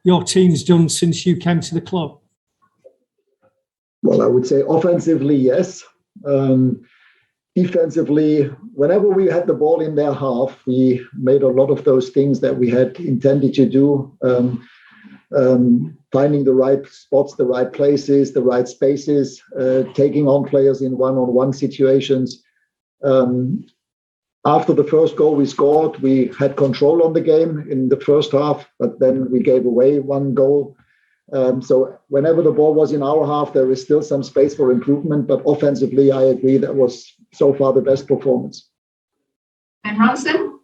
your team's done since you came to the club? Well, I would say offensively, yes. Defensively, whenever we had the ball in their half, we made a lot of those things that we had intended to do. Finding the right spots, the right places, the right spaces, taking on players in one-on-one situations. After the first goal we scored, we had control on the game in the first half, but then we gave away one goal. So whenever the ball was in our half, there is still some space for improvement. But offensively, I agree that was so far the best performance. And Hansen?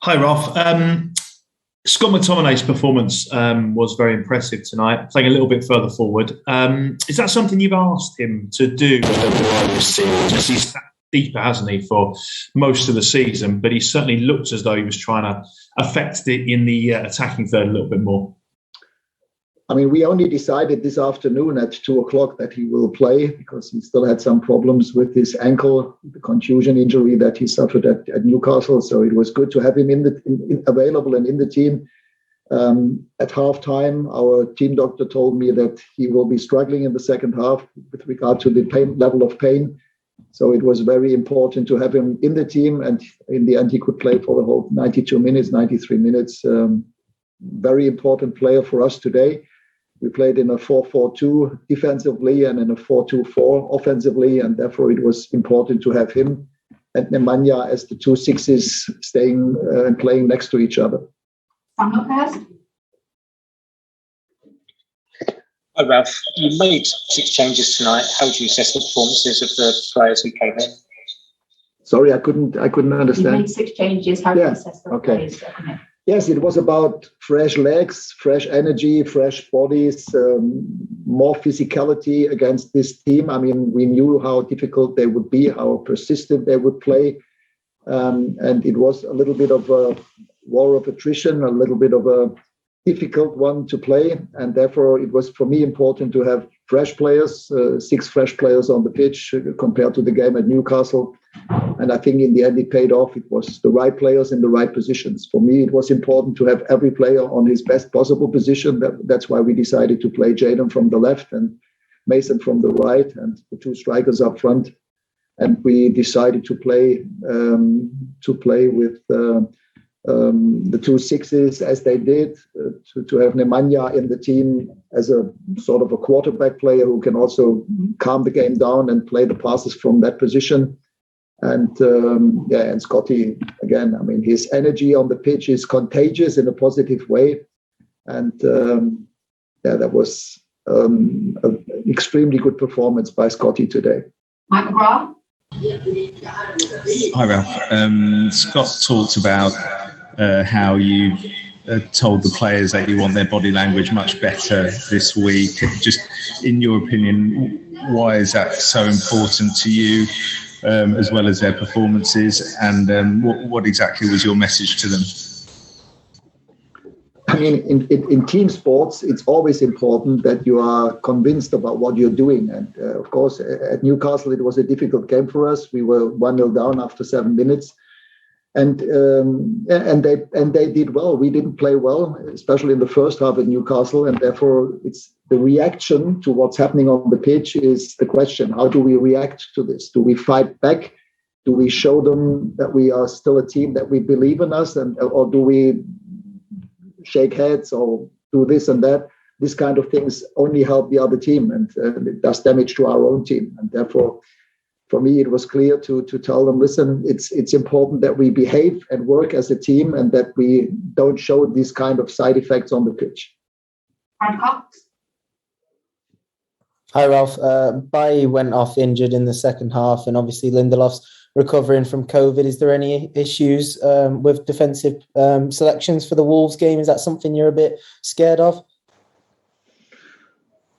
Hi, Ralf. Scott McTominay's performance was very impressive tonight, playing a little bit further forward. Is that something you've asked him to do? He's deeper, hasn't he, for most of the season, but he certainly looked as though he was trying to affect it in the attacking third a little bit more. I mean, we only decided this afternoon at 2:00 that he will play because he still had some problems with his ankle, the contusion injury that he suffered at Newcastle. So it was good to have him available and in the team. At halftime, our team doctor told me that he will be struggling in the second half with regard to the level of pain. So it was very important to have him in the team, and in the end, he could play for the whole 92 minutes, 93 minutes. Very important player for us today. We played in a 4-4-2 defensively and in a 4-2-4 offensively, and therefore it was important to have him and Nemanja as the two sixes staying and playing next to each other. Hi, Ralf. You made 6 changes tonight. How do you assess the performances of the players who came in? Sorry, I couldn't understand. You made 6 changes. How do you assess the players that come in? Yes, it was about fresh legs, fresh energy, fresh bodies, more physicality against this team. I mean, we knew how difficult they would be, how persistent they would play. And it was a little bit of a war of attrition, a little bit of a difficult one to play. And therefore, it was for me important to have fresh players, 6 fresh players on the pitch compared to the game at Newcastle. And I think in the end, it paid off. It was the right players in the right positions. For me, it was important to have every player on his best possible position. That's why we decided to play Jadon from the left and Mason from the right and the 2 strikers up front. And we decided to play with the 2 sixes as they did, to have Nemanja in the team as a sort of a quarterback player who can also calm the game down and play the passes from that position. And and Scotty, again, I mean, his energy on the pitch is contagious in a positive way. And that was an extremely good performance by Scotty today. Mike McGrath? Hi, Ralf. Scott talked about how you told the players that you want their body language much better this week. Just in your opinion, why is that so important to you? As well as their performances, and what exactly was your message to them? I mean, in team sports, it's always important that you are convinced about what you're doing. And of course, at Newcastle, it was a difficult game for us. We were 1-0 down after 7 minutes, and they did well. We didn't play well, especially in the first half at Newcastle, and therefore it's the reaction to what's happening on the pitch is the question. How do we react to this? Do we fight back? Do we show them that we are still a team, that we believe in us, or do we shake heads or do this and that? This kind of things only help the other team, and it does damage to our own team. And therefore, for me, it was clear to tell them, listen, it's important that we behave and work as a team and that we don't show these kind of side effects on the pitch. Hi, Ralf. Bailly went off injured in the second half, and obviously Lindelof's recovering from COVID. Is there any issues with defensive selections for the Wolves game? Is that something you're a bit scared of?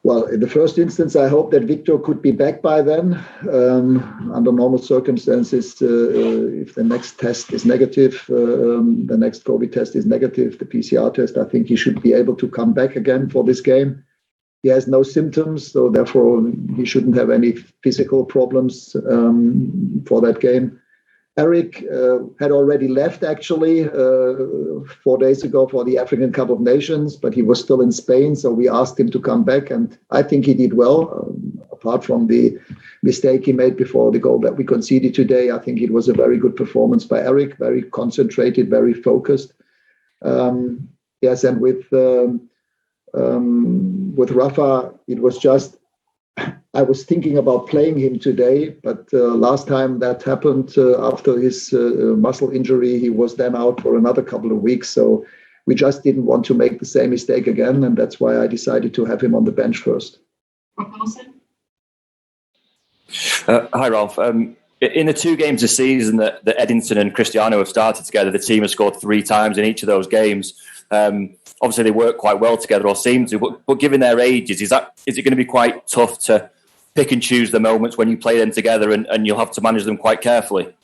Well, in the first instance, I hope that Victor could be back by then. Under normal circumstances, if the next test is negative, the next COVID test is negative, the PCR test, I think he should be able to come back again for this game. He has no symptoms, so therefore he shouldn't have any physical problems for that game. Eric had already left, actually, 4 days ago for the African Cup of Nations, but he was still in Spain, so we asked him to come back, and I think he did well. Apart from the mistake he made before the goal that we conceded today, I think it was a very good performance by Eric, very concentrated, very focused. Yes, and with Rafa, it was just, I was thinking about playing him today, but last time that happened after his muscle injury, he was then out for another couple of weeks. So we just didn't want to make the same mistake again, and that's why I decided to have him on the bench first. Hi, Ralf. In the 2 games this season that Edinson and Cristiano have started together, the team has scored 3 times in each of those games. Obviously, they work quite well together, or seem to. But given their ages, is it going to be quite tough to pick and choose the moments when you play them together, and you'll have to manage them quite carefully?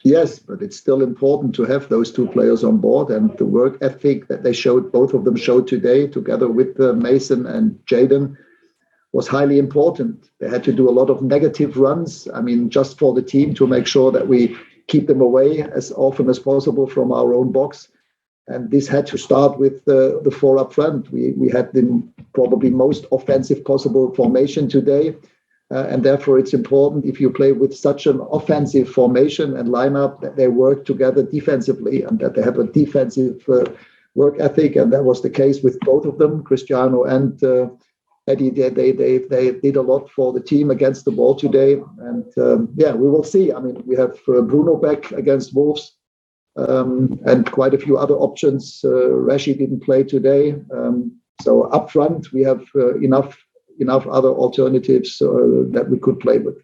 Yes, but it's still important to have those 2 players on board, and the work ethic that they showed, both of them showed today, together with Mason and Jadon, was highly important. They had to do a lot of negative runs, just for the team to make sure that we keep them away as often as possible from our own box. And this had to start with the 4 up front. We had the probably most offensive possible formation today. And therefore, it's important if you play with such an offensive formation and lineup that they work together defensively and that they have a defensive work ethic. And that was the case with both of them, Cristiano and Eddie. They did a lot for the team against the ball today. And we will see. We have Bruno back against Wolves. And quite a few other options. Rashi didn't play today. So up front, we have enough other alternatives that we could play with.